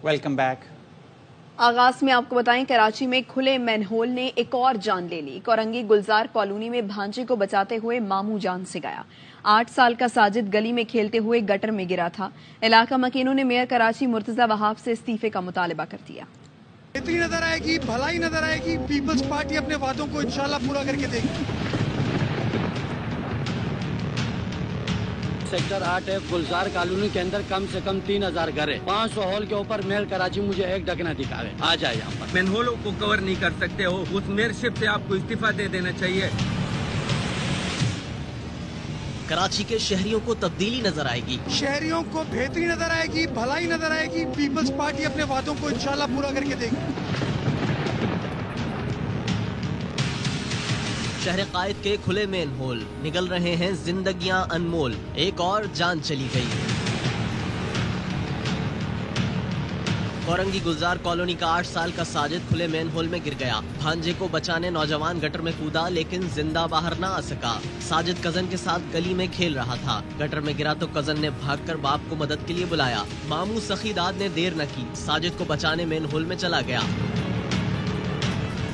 Welcome back. आगाज में आपको बताएं, कराची में खुले मैनहोल ने एक और जान ले ली। कोरंगी गुलजार कॉलोनी में भांजे को बचाते हुए मामू जान से गया। 8 साल का साजिद गली में खेलते हुए गटर में गिरा था। इलाका मकीनों ने मेयर कराची मुर्तजा वहाब से इस्तीफे का मुतालबा कर दिया। बेहतरी नजर आएगी, भलाई नजर आएगी। पीपल्स पार्टी अपने वादों को इंशाल्लाह पूरा करके देगी। सेक्टर 8 गुलजार कॉलोनी के अंदर कम से कम 3000 घर है। 500 हॉल के ऊपर मेयर कराची मुझे एक ढकना दिखावे। आ जाए यहाँ पर। मैनहोलों को कवर नहीं कर सकते हो, उस मेयरशिप से आपको इस्तीफा दे देना चाहिए। कराची के शहरियों को तब्दीली नजर आएगी, शहरियों को बेहतरी नजर आएगी, भलाई नजर आएगी। पीपल्स पार्टी अपने वादों को इंशाल्लाह पूरा करके देगी। शहर कायद के खुले मेन होल निगल रहे हैं जिंदगियां अनमोल। एक और जान चली गई। कोरंगी गुलजार कॉलोनी का 8 साल का साजिद खुले मेन होल में गिर गया। भांजे को बचाने नौजवान गटर में कूदा, लेकिन जिंदा बाहर ना आ सका। साजिद कजन के साथ गली में खेल रहा था। गटर में गिरा तो कजन ने भागकर बाप को मदद के लिए बुलाया। मामू सखीदाद ने देर न की, साजिद को बचाने मेन होल में चला गया।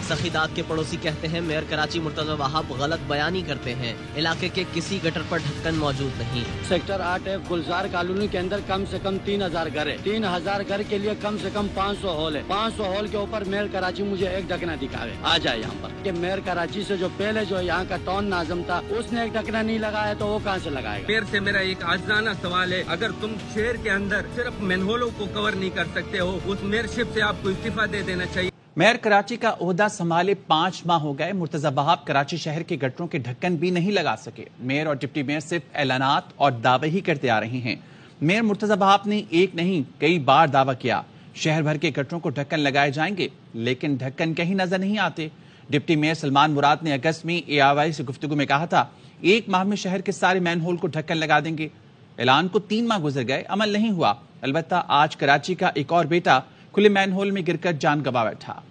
सखीदाद के पड़ोसी कहते हैं मेयर कराची मुर्तजा वहाब गलत बयानी करते हैं। इलाके के किसी गटर पर ढक्कन मौजूद नहीं। सेक्टर 8 गुलजार कॉलोनी के अंदर कम से कम 3000 घर है। 3000 घर के लिए कम से कम 500 हॉल है। 500 हॉल के ऊपर मेयर कराची मुझे एक ढकना दिखावे। आ जाए यहाँ पर। कि मेयर कराची से जो पहले जो यहाँ का टॉन नाजम था, उसने एक ढकना नहीं लगाया तो वो कहाँ से लगाएगा। मेयर से मेरा एक आजाना सवाल है, अगर तुम शहर के अंदर सिर्फ मैनहोलों को कवर नहीं कर सकते हो, उस मेयरशिप से आपको इस्तीफा दे देना चाहिए। मेयर कराची का ओहदा संभाले 5 माह हो गए। मुर्तजा वहाब कराची शहर के गटरों के ढक्कन भी नहीं लगा सके। मेयर और डिप्टी मेयर सिर्फ ऐलानात और दावे ही करते आ रहे हैं। मेयर मुर्तजा वहाब ने एक नहीं कई बार दावा किया शहर भर के गटरों को ढक्कन लगाए जाएंगे, लेकिन ढक्कन कहीं नजर नहीं आते। डिप्टी मेयर सलमान मुराद ने अगस्त में AIY से गुफ्तगू में कहा था 1 माह में शहर के सारे मैन होल को ढक्कन लगा देंगे। ऐलान को 3 माह गुजर गए, अमल नहीं हुआ। अलबत्ता आज कराची का एक और बेटा खुले मैन होल में गिरकर जान गंवा बैठा।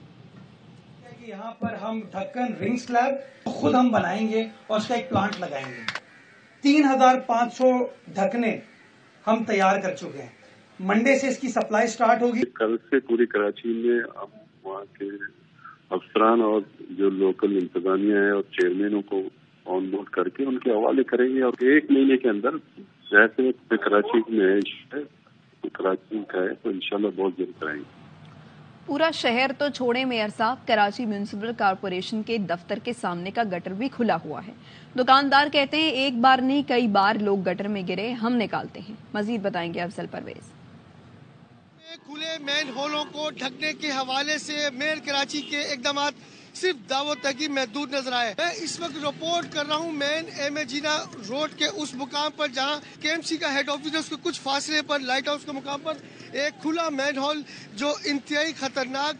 यहाँ पर हम ढक्कन रिंग स्लैब खुद हम बनाएंगे और उसका एक प्लांट लगाएंगे। 3500 ढकने हम तैयार कर चुके हैं। मंडे से इसकी सप्लाई स्टार्ट होगी। कल से पूरी कराची में हम वहाँ के अफसरान और जो लोकल इंतजामिया है और चेयरमैनों को ऑन बोर्ड करके उनके हवाले करेंगे और 1 महीने के अंदर जैसे कराची में है कराची का है तो इंशाल्लाह बहुत जल्द कराएंगे। पूरा शहर तो छोड़े मेयर साहब, कराची म्यूनिसिपल कॉरपोरेशन के दफ्तर के सामने का गटर भी खुला हुआ है। दुकानदार कहते हैं एक बार नहीं कई बार लोग गटर में गिरे, हम निकालते हैं। मजीद बताएंगे अफजल परवेज। खुले मैन होलों को ढकने के हवाले से मेयर कराची के इकदाम सिर्फ दावत तक ही महदूद नजर आए। मैं इस वक्त रिपोर्ट कर रहा हूँ मेन एम जीना रोड के उस मुकाम पर जहाँ KMC का हेड ऑफिस है, उसके कुछ फासले पर लाइट हाउस के मुकाम पर एक खुला मैन होल जो इंतहाई खतरनाक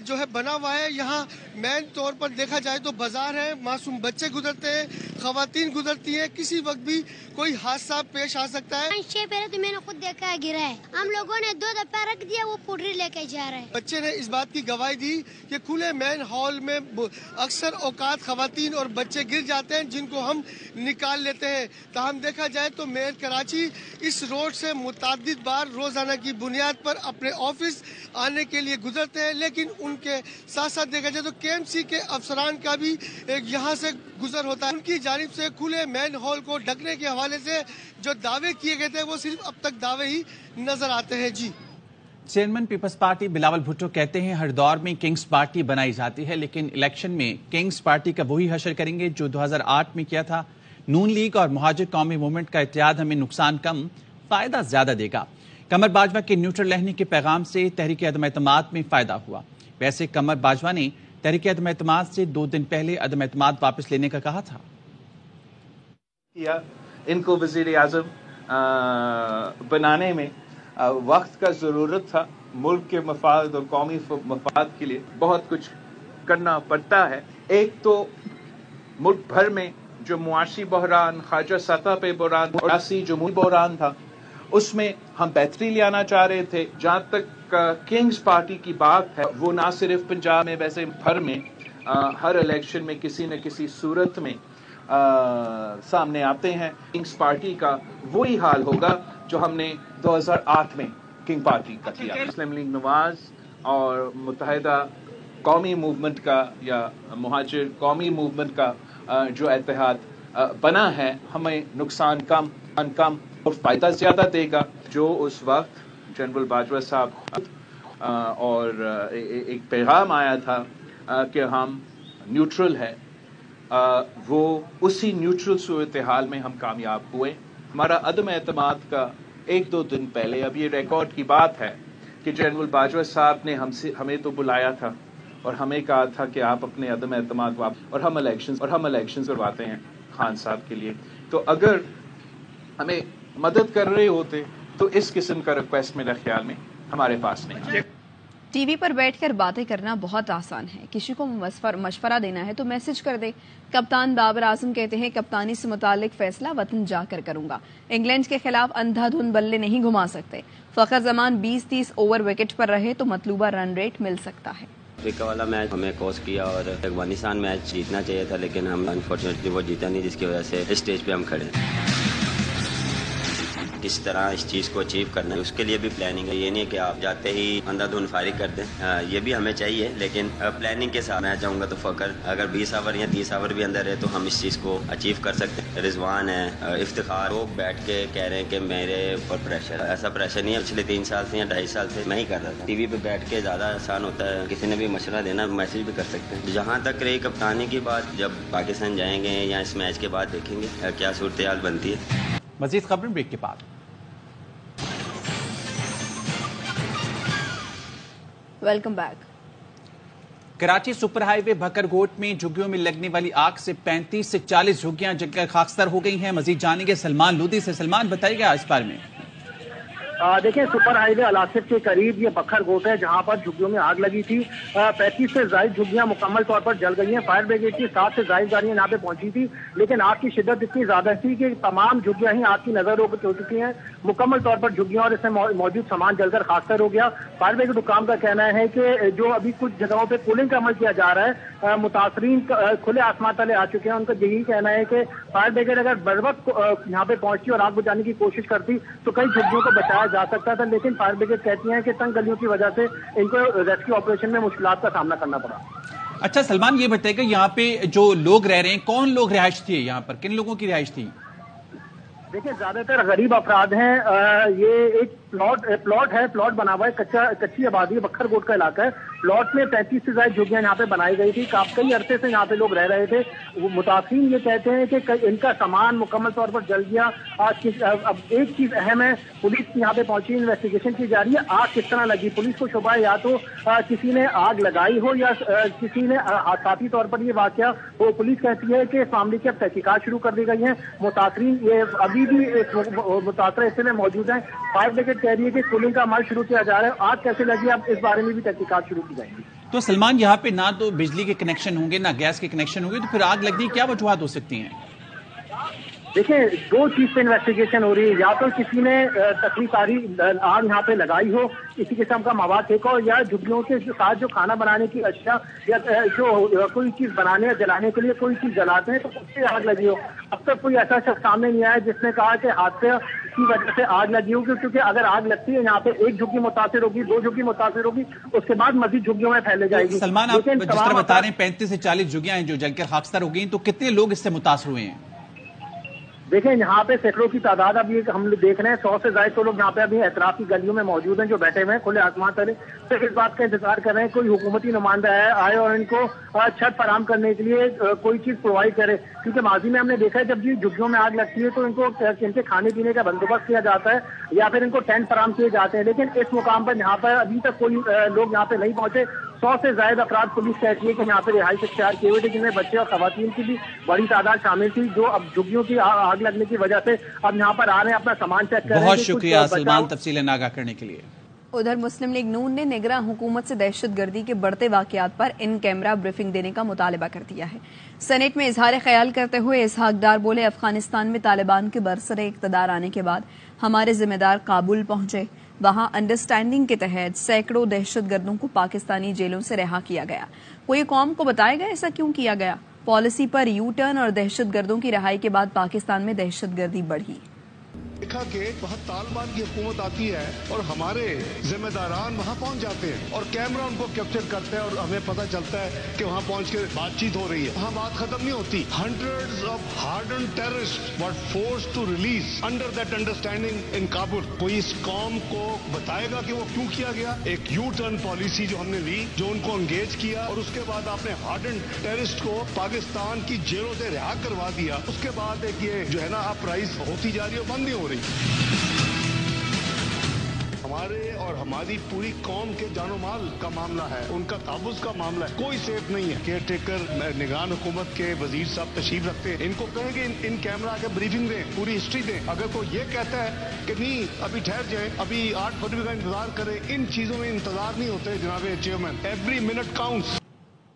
जो है बना हुआ है। यहाँ मेन तौर पर देखा जाए तो बाजार है, मासूम बच्चे गुजरते हैं, खवातीन गुजरती हैं, किसी वक्त भी कोई हादसा पेश आ सकता है। पहले तो मैंने खुद देखा है गिरा है, हम लोगों ने 2 दफा रख दिया, वो पुडरी लेके जा रहे हैं। बच्चे ने इस बात की गवाही दी कि खुले मैन हॉल में अक्सर औकात खवातीन और बच्चे गिर जाते हैं जिनको हम निकाल लेते हैं। ताहम देखा जाए तो मेयर कराची इस रोड से मुतादिद बार रोजाना की बुनियाद पर अपने ऑफिस आने के लिए गुजरते हैं, लेकिन उनके साथ साथ देखा जाए तो KMC के अफसरान का भी यहाँ से गुजर होता है। उनकी जानिब से खुले मैन हॉल को ढकने के हवाले से जो दावे किए गए थे वो सिर्फ अब तक दावे ही नजर आते हैं। जी चेयरमैन पीपल्स पार्टी बिलावल भुट्टो कहते हैं हर दौर में किंग्स पार्टी बनाई जाती है, लेकिन इलेक्शन में किंग्स पार्टी का वही हशर करेंगे जो 2008 में किया था। नून लीग और मुहाजिर कौमी मूवमेंट का इत्तेहाद हमें नुकसान कम फायदा ज्यादा देगा। कमर बाजवा के न्यूट्रल रहने के पैगाम से तहरीक अदम एतमाद में फायदा हुआ। वैसे कमर बाजवा ने तहरीक अदम एतमाद से 2 दिन पहले अदम एतमाद वापस लेने का कहा था। इनको वजीर आजम बनाने में वक्त का जरूरत था। मुल्क के मफाद और कौमी मफाद के लिए बहुत कुछ करना पड़ता है। एक तो मुल्क भर में जो मुआशी बहरान, खाजा सतह पे बहरान, जो मुल्क बहरान था, उसमें हम बेहतरी लाना चाह रहे थे। जहाँ तक किंग्स पार्टी की बात है, वो ना सिर्फ पंजाब में वैसे भर में हर इलेक्शन में किसी न किसी सूरत में सामने आते हैं। किंग्स पार्टी का वही हाल होगा जो हमने 2008 में वर्किंग पार्टी का किया। मुस्लिम लीग नवाज और मुत्तहिदा कौमी मूवमेंट का या मुहाजिर कौमी मूवमेंट का जो इत्तेहाद बना है, हमें नुकसान कम और फायदा ज्यादा देगा। जो उस वक्त जनरल बाजवा साहब और एक पैगाम आया था कि हम न्यूट्रल है, वो उसी न्यूट्रल सूरत-ए-हाल में हम कामयाब हुए। हमारा अदम एतमाद का 1-2 दिन पहले, अब ये रिकॉर्ड की बात है कि जनरल बाजवा साहब ने हमें तो बुलाया था और हमें कहा था कि आप अपने अदम एतमाद वापस, और हम इलेक्शंस करवाते हैं खान साहब के लिए। तो अगर हमें मदद कर रहे होते तो इस किस्म का रिक्वेस्ट मेरे ख्याल में हमारे पास नहीं है। टीवी पर बैठकर बातें करना बहुत आसान है, किसी को मशवरा देना है तो मैसेज कर दे। कप्तान बाबर आजम कहते हैं कप्तानी से मुतालिक फैसला वतन जाकर करूंगा। इंग्लैंड के खिलाफ अंधाधुंध बल्ले नहीं घुमा सकते। फखर जमान 20-30 ओवर विकेट पर रहे तो मतलूबा रन रेट मिल सकता है। अफ्रीका वाला मैच हमें कोस किया और अफगानिस्तान मैच जीतना चाहिए था, लेकिन हम अनफॉर्चुनेटली वो जीता नहीं, जिसकी वजह से इस स्टेज पे हम खड़े हैं। किस तरह इस चीज़ को अचीव करना है उसके लिए भी प्लानिंग है। ये नहीं कि आप जाते ही अंधाधुंध फायरिंग कर दें, ये भी हमें चाहिए, लेकिन प्लानिंग के साथ मैं चाहूँगा तो फकर अगर 20 ओवर या 30 ओवर भी अंदर है तो हम इस चीज़ को अचीव कर सकते हैं। रिजवान है, इफ्तिखार, लोग बैठ के कह रहे हैं कि मेरे ऊपर प्रेशर, ऐसा प्रेशर नहीं है। पिछले 3 साल से या 2.5 साल से मैं ही कर रहा था। टीवी पे बैठ के ज़्यादा आसान होता है, किसी ने भी मशवरा देना, मैसेज भी कर सकते हैं। जहाँ तक रही कप्तानी की बात, जब पाकिस्तान जाएंगे या इस मैच के बाद देखेंगे क्या सूरत हाल बनती है। मजीद खबरें ब्रेक के बाद। Welcome back. Karachi super highway भक्करकोट में झुग्गियों में लगने वाली आग से 35 से 40 झुग्गियां जलकर खाकसर हो गई हैं। मजीद जानेंगे सलमान लोधी से। सलमान, बताइएगा इस बारे में। देखिए, सुपर हाईवे अलासिफ के करीब ये बखरकोट है जहां पर झुग्गियों में आग लगी थी। 35 से ज्यादा झुग्गियां मुकम्मल तौर पर जल गई हैं। फायर ब्रिगेड की 7 से ज्यादा गाड़ियां यहाँ पे पहुंची थी, लेकिन आग की शिद्दत इतनी ज्यादा थी कि तमाम झुग्गियां ही आग की नजर हो चुकी हैं। मुकम्मल तौर पर झुग्गियां और इसमें मौजूद सामान जलकर खाकसर हो गया। फायर ब्रिगेड हुकाम का कहना है कि जो अभी कुछ जगहों पर कूलिंग का अमल किया जा रहा है, मुतासरीन खुले आसमान तले आ चुके हैं। उनका यही कहना है कि फायर ब्रिगेड अगर बर वक्त यहाँ पे पहुंचती और आग बुझाने की कोशिश करती तो कई झुग्गियों को बचाया जा सकता था, लेकिन फायर ब्रिगेड कहती है कि तंग गलियों की वजह से इनको रेस्क्यू ऑपरेशन में मुश्किलात का सामना करना पड़ा। अच्छा सलमान, ये बताइएगा यहाँ पे जो लोग रह रहे हैं, कौन लोग रिहाइश थी यहाँ पर, किन लोगों की रिहाइश थी? देखिए, ज्यादातर गरीब अफराद हैं। ये एक प्लॉट है, प्लॉट बना हुआ है, कच्ची आबादी है, बखरकोट का इलाका है। प्लॉट में 35 से ज्यादा झुग्गियां यहाँ पे बनाई गई थी। कई अरसे से यहाँ पे लोग रह रहे थे। मुतासिरीन ये कहते हैं कि इनका सामान मुकम्मल तौर पर जल गया। अब एक चीज अहम है, पुलिस यहाँ पे पहुंची, इन्वेस्टिगेशन की जा रही है। आग किस तरह लगी, पुलिस को शुबा है या तो किसी ने आग लगाई हो या किसी ने हादसाती तौर पर ये वाकया हो। पुलिस कहती है कि इस मामले की अब तहकीकात शुरू कर दी गई है। मुतासिरीन ये अभी भी मुतासर हिस्से में मौजूद है। फायर ब्रिगेड कह रही है कि कूलिंग का अमल शुरू किया जा रहा है। आग कैसे लगी, अब इस बारे में भी तहकीकात शुरू की जाएगी। तो सलमान, यहाँ पे ना तो बिजली के कनेक्शन होंगे ना गैस के कनेक्शन होंगे, तो फिर आग लगने की क्या वजूहत हो सकती हैं? देखिए, 2 चीज पे इन्वेस्टिगेशन हो रही है। या तो किसी ने तकरीकारी आग यहाँ पे लगाई हो, किसी किस्म का मवाद फेंका हो, या झुग्गियों के साथ जो खाना बनाने की अशिया या जो कोई चीज बनाने या जलाने के लिए कोई चीज जलाते हैं तो उससे आग लगी हो। अब तक कोई ऐसा शख्स सामने नहीं आया जिसने कहा कि हादसे की वजह से आग लगी होगी, क्योंकि अगर आग लगती है यहाँ पे एक झुग्गी मुतासिर होगी, 2 झुग्गी मुतासिर होगी, उसके बाद मजीद झुग्गियों में फैले जाएगी। सलमान, आप जिस तरह बता रहे हैं 35 से 40 झुग्गियां हैं जो जलकर खाकसर हो गई, तो कितने लोग इससे मुतासर हुए हैं? देखें, यहाँ पे सैकड़ों की तादाद अभी हम देख रहे हैं। 100 से ज्यादा तो लोग यहाँ पे अभी एतराफ की गलियों में मौजूद हैं, जो बैठे हुए हैं खुले आसमान तले। तो इस बात का इंतजार कर रहे हैं कोई हुकूमती नुमाइंदा आए और इनको छत फराहम करने के लिए कोई चीज प्रोवाइड करे, क्योंकि माजी में हमने देखा है जब ये झुग्गियों में आग लगती है तो इनके खाने पीने का बंदोबस्त किया जाता है या फिर इनको टेंट फराहम किए जाते हैं। लेकिन इस मुकाम पर यहाँ पर अभी तक कोई लोग यहाँ पे नहीं पहुंचे। 100 से ज्यादा अफराद पुलिस कहती है कि यहाँ पे रिहाइश इख्तियार किए हुए थे, जिनमें बच्चे और खवातीन की भी बड़ी तादाद शामिल थी, जो अब झुग्गियों की आग लगने की वजह से अब यहाँ पर आ रहे हैं, अपना सामान चेक कर रहे हैं। बहुत शुक्रिया सलमान तफसीलें आगाह करने के लिए। उधर मुस्लिम लीग नून ने निगरान हुकूमत से दहशतगर्दी के बढ़ते वाकयात पर इन कैमरा ब्रीफिंग देने का मुतालबा कर दिया है। सेनेट में इजहार ख्याल करते हुए इसहाक डार बोले, अफगानिस्तान में तालिबान के बरसरे इक़्तिदार आने के बाद हमारे जिम्मेदार काबुल पहुंचे। वहां अंडरस्टैंडिंग के तहत सैकड़ों दहशतगर्दों को पाकिस्तानी जेलों से रिहा किया गया। कोई कौम को बताएगा ऐसा क्यों किया गया? पॉलिसी पर यू टर्न और दहशतगर्दों की रिहाई के बाद पाकिस्तान में दहशतगर्दी बढ़ी। دیکھا کہ وہاں طالبان کی حکومت آتی ہے اور ہمارے ذمہ داران وہاں پہنچ جاتے ہیں اور کیمرہ ان کو کیپچر کرتا ہے اور ہمیں پتہ چلتا ہے کہ وہاں پہنچ کے بات چیت ہو رہی ہے. وہاں بات ختم نہیں ہوتی. Hundreds of hardened terrorist were forced to release under that understanding in Kabul. کوئی اس قوم کو بتائے گا کہ وہ کیوں کیا گیا؟ ایک یو ٹرن پالیسی جو ہم نے لی, جو ان کو انگیج کیا اور اس کے بعد آپ نے ہارڈنڈ ٹیررسٹ کو پاکستان کی جیلوں سے رہا کروا دیا. اس کے بعد ایک یہ جو ہے نا اپرائز ہوتی جا رہی ہے, بند نہیں ہو رہی. ہمارے اور ہماری پوری قوم کے جان و مال کا معاملہ ہے, ان کا تحفظ کا معاملہ ہے. کوئی سیف نہیں ہے. کیئر ٹیکر نگران حکومت کے وزیر صاحب تشریف رکھتے ہیں, ان کو کہیں کہ ان کیمرہ کے بریفنگ دیں, پوری ہسٹری دیں. اگر کوئی یہ کہتا ہے کہ نہیں ابھی ٹھہر جائیں, ابھی 8 فروری کا انتظار کریں, ان چیزوں میں انتظار نہیں ہوتے جناب چیئرمین. Every minute counts.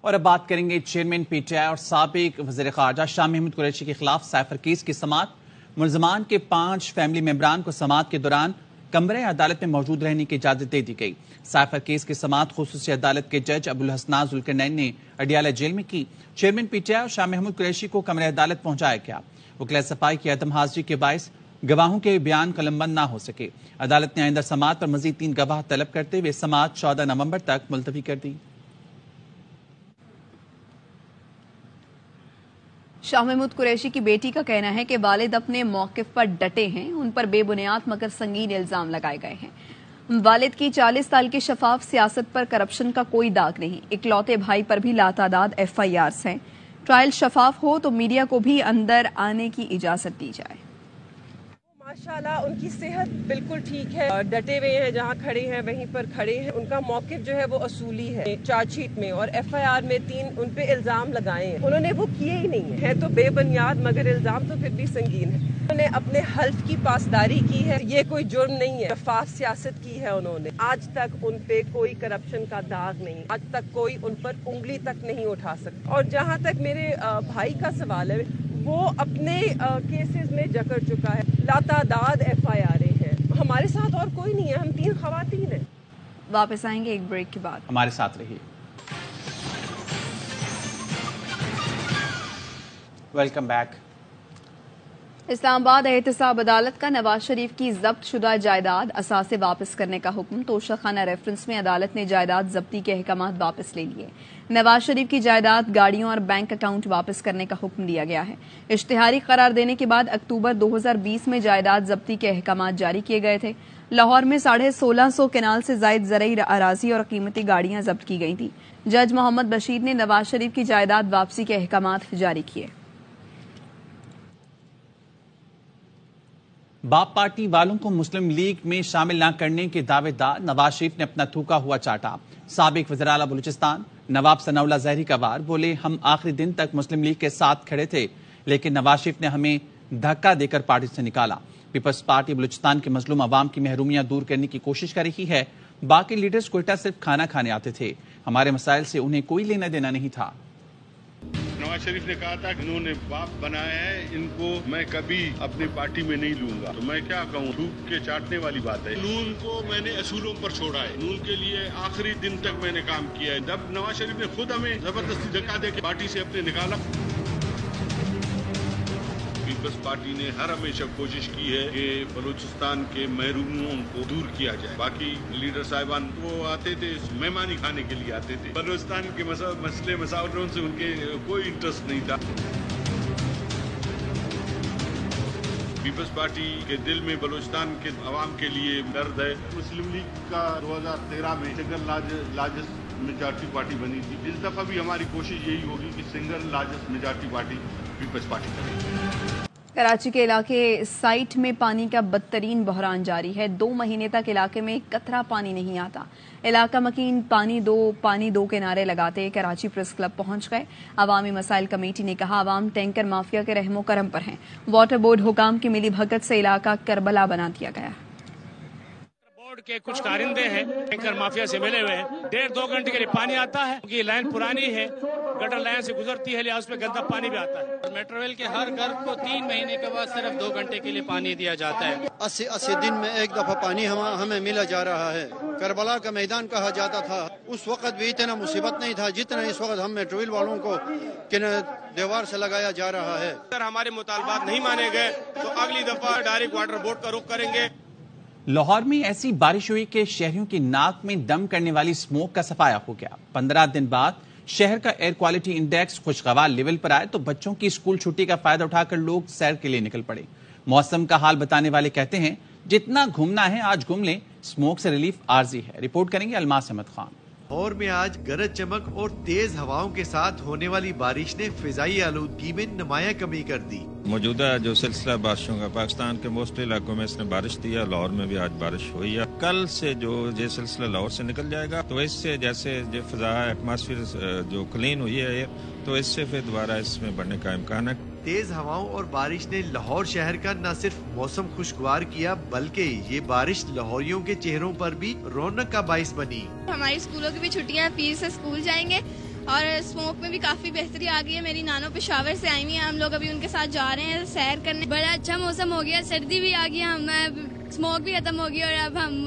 اور اب بات کریں گے چیئرمین پی ٹی آئی اور سابق وزیر خارجہ شاہ محمود قریشی کے خلاف سائفر کیس کی سماعت. ملزمان کے 5 فیملی ممبران کو سماعت کے دوران کمرے عدالت میں موجود رہنے کی اجازت دے دی گئی. سائفر کیس کی سماعت خصوصی عدالت کے جج ابو الحسنات ذوالقرنین نے اڈیالہ جیل میں کی. چیئرمین پی ٹی آئی اور شاہ محمود قریشی کو کمرے عدالت پہنچایا گیا. وکلاء صفائی کی عدم حاضری کے باعث گواہوں کے بیان قلمبند نہ ہو سکے. عدالت نے آئندہ سماعت پر مزید 3 گواہ طلب کرتے ہوئے سماعت 14 نومبر تک ملتوی کر دی. شاہ محمود قریشی کی بیٹی کا کہنا ہے کہ والد اپنے موقف پر ڈٹے ہیں. ان پر بے بنیاد مگر سنگین الزام لگائے گئے ہیں. والد کی 40 سال کی شفاف سیاست پر کرپشن کا کوئی داغ نہیں. اکلوتے بھائی پر بھی لاتعداد FIRs ہیں. ٹرائل شفاف ہو تو میڈیا کو بھی اندر آنے کی اجازت دی جائے. ماشاءاللہ ان کی صحت بالکل ٹھیک ہے, ڈٹے ہوئے ہیں, جہاں کھڑے ہیں وہیں پر کھڑے ہیں. ان کا موقف جو ہے وہ اصولی ہے. چارج شیٹ میں اور FIR میں 3 ان پہ الزام لگائے ہیں, انہوں نے وہ کیے ہی نہیں ہیں. تو بے بنیاد مگر الزام تو پھر بھی سنگین ہے. انہوں نے اپنے حلف کی پاسداری کی ہے, یہ کوئی جرم نہیں ہے. شفاف سیاست کی ہے انہوں نے. آج تک ان پہ کوئی کرپشن کا داغ نہیں, آج تک کوئی ان پر انگلی تک نہیں اٹھا سکتا. اور جہاں تک میرے بھائی کا سوال ہے, وہ اپنے کیسز میں جکڑ چکا ہے. لاتعداد FIR ہیں. ہمارے ساتھ اور کوئی نہیں ہے, ہم 3 خواتین ہیں. واپس آئیں گے ایک بریک کے بعد. ہمارے ساتھ رہیے. Welcome back. اسلام آباد احتساب عدالت کا نواز شریف کی ضبط شدہ جائیداد اثاثے واپس کرنے کا حکم. توشہ خانہ ریفرنس میں عدالت نے جائیداد ضبطی کے احکامات واپس لے لیے. نواز شریف کی جائیداد, گاڑیوں اور بینک اکاؤنٹ واپس کرنے کا حکم دیا گیا ہے. اشتہاری قرار دینے کے بعد اکتوبر 2020 میں جائیداد ضبطی کے احکامات جاری کیے گئے تھے. لاہور میں 1650 کنال سے زائد زرعی اراضی اور قیمتی گاڑیاں ضبط کی گئی تھیں. جج محمد بشیر نے نواز شریف کی جائیداد واپسی کے احکامات جاری کیے. باپ پارٹی والوں کو مسلم لیگ میں شامل نہ کرنے کے دعوے دار نواز شریف نے اپنا تھوکا ہوا چاٹا. سابق وزیراعلی بلوچستان نواب ثناء اللہ زہری کا وار. بولے ہم آخری دن تک مسلم لیگ کے ساتھ کھڑے تھے, لیکن نواز شریف نے ہمیں دھکا دے کر پارٹی سے نکالا. پیپلز پارٹی بلوچستان کے مظلوم عوام کی محرومیاں دور کرنے کی کوشش کر رہی ہے. باقی لیڈرز کوئٹہ صرف کھانا کھانے آتے تھے, ہمارے مسائل سے انہیں کوئی لینا دینا نہیں تھا. نواز شریف نے کہا تھا کہ انہوں نے باپ بنایا ہے, ان کو میں کبھی اپنی پارٹی میں نہیں لوں گا. تو میں کیا کہوں, تھوک کے چاٹنے والی بات ہے. نون کو میں نے اصولوں پر چھوڑا ہے, نون کے لیے آخری دن تک میں نے کام کیا ہے. جب نواز شریف نے خود ہمیں زبردستی دھکا دے کے پارٹی سے اپنے نکالا. پیپلز پارٹی نے ہر ہمیشہ کوشش کی ہے کہ بلوچستان کے محروموں کو دور کیا جائے. باقی لیڈر صاحبان وہ آتے تھے مہمانی کھانے کے لیے آتے تھے, بلوچستان کے مسئلے مسائلوں سے ان کے کوئی انٹرسٹ نہیں تھا. پیپلز پارٹی کے دل میں بلوچستان کے عوام کے لیے درد ہے. مسلم لیگ کا 2013 میں سنگل لارجسٹ میجارٹی پارٹی بنی تھی. اس دفعہ بھی ہماری کوشش یہی ہوگی کہ single largest majority party Peoples Party کرے. کراچی کے علاقے سائٹ میں پانی کا بدترین بحران جاری ہے. 2 مہینے تک علاقے میں قطرہ پانی نہیں آتا. علاقہ مکین پانی دو کے نعرے لگاتے کراچی پریس کلب پہنچ گئے. عوامی مسائل کمیٹی نے کہا عوام ٹینکر مافیا کے رحم و کرم پر ہیں. واٹر بورڈ حکام کی ملی بھگت سے علاقہ کربلا بنا دیا گیا. بورڈ के कुछ कारिंदे हैं टैंकर माफिया से मिले हुए हैं, 1.5-2 घंटे के लिए पानी आता है क्योंकि लाइन पुरानी है, गटर लाइन से गुजरती है, लिहाज उसमें गंदा पानी भी आता है। मेट्रो रेल के हर घर को 3 महीने के बाद सिर्फ 2 घंटे के लिए पानी दिया जाता है। 80 दिन में एक दफा पानी हमें मिला जा रहा है। करबला का मैदान कहा जाता था, उस वक्त भी इतना मुसीबत नहीं था जितना इस वक्त हम मेट्रो रेल वालों को दीवार से लगाया जा रहा है। अगर हमारे मुतालबात नहीं माने गए तो अगली दफा डायरेक्ट वाटर बोर्ड का रुख करेंगे। लाहौर में ऐसी बारिश हुई कि शहरियों की नाक में दम करने वाली स्मोक का सफाया हो गया। 15 दिन बाद शहर का एयर क्वालिटी इंडेक्स खुशगवार लेवल पर आए तो बच्चों की स्कूल छुट्टी का फायदा उठाकर लोग सैर के लिए निकल पड़े। मौसम का हाल बताने वाले कहते हैं, जितना घूमना है आज घूम लें, स्मोक से रिलीफ आर्जी है। रिपोर्ट करेंगे अलमास अहमद खान। लाहौर में आज गरज चमक और तेज हवाओं के साथ होने वाली बारिश ने फिजाई आलूदगी में नुमाया कमी कर दी। मौजूदा जो सिलसिला बारिशों का पाकिस्तान के मोस्टली इलाकों में इसने बारिश दी है, लाहौर में भी आज बारिश हुई है। कल से जो ये सिलसिला लाहौर से निकल जाएगा तो इससे जैसे जो फिजा एटमॉस्फेयर जो क्लीन हुई है तो इससे फिर दोबारा इसमें बढ़ने का इम्कान है। तेज हवाओं और बारिश ने लाहौर शहर का न सिर्फ मौसम खुशगवार किया बल्कि ये बारिश लाहौरियों के चेहरों पर भी रौनक का बाइस बनी। हमारी स्कूलों की भी छुट्टियां, फिर से स्कूल जाएंगे और स्मोक में भी काफी बेहतरी आ गई है। मेरी नानो पेशावर से आई हुई है, हम लोग अभी उनके साथ जा रहे हैं सैर करने। बड़ा अच्छा मौसम हो गया, सर्दी भी आ गई, हम स्मोक भी खत्म हो गई और अब हम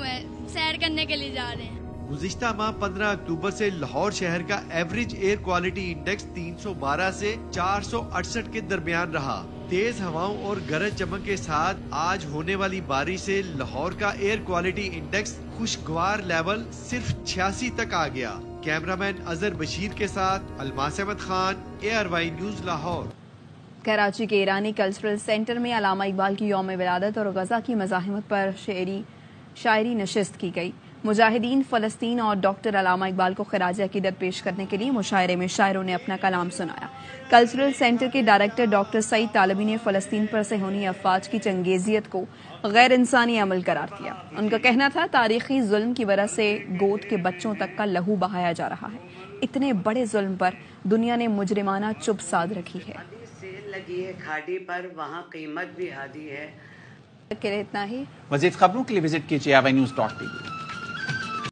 सैर करने के लिए जा रहे हैं। गुज़िश्ता माह 15 अक्टूबर से लाहौर शहर का एवरेज एयर क्वालिटी इंडेक्स 312 से 468 के दरमियान रहा। तेज हवाओं और गरज चमक के साथ आज होने वाली बारिश से लाहौर का एयर क्वालिटी इंडेक्स खुशगवार लेवल सिर्फ 86 तक आ गया। कैमरामैन अजहर बशीर के साथ अलमास अहमद खान, ARY न्यूज लाहौर। कराची के ईरानी कल्चरल सेंटर में अल्लामा इकबाल की यौम विलादत और गजा की मज़ाहिमत पर शायरी नशिस्त की गई। मुजाहिदीन फ़लस्तीन और डॉक्टर अल्लामा इकबाल को खिराज अकीदत पेश करने के लिए मुशायरे में शायरों ने अपना कलाम सुनाया। कल्चरल सेंटर के डायरेक्टर डॉक्टर सईद तालबी ने फ़लस्तीन पर सेहूनी अफवाज की चंगेजियत को गैर इंसानी अमल करार दिया। उनका कहना था, तारीखी जुल्म की वजह से गोद के बच्चों तक का लहू बहाया जा रहा है। इतने बड़े जुल्म पर दुनिया ने मुजरिमाना चुप साध रखी है। सेल लगी है खाड़ी पर, वहाँ कीमत भी हादी है। इतना ही। मज़ीद खबरों के लिए विजिट कीजिए ARYnews.tv।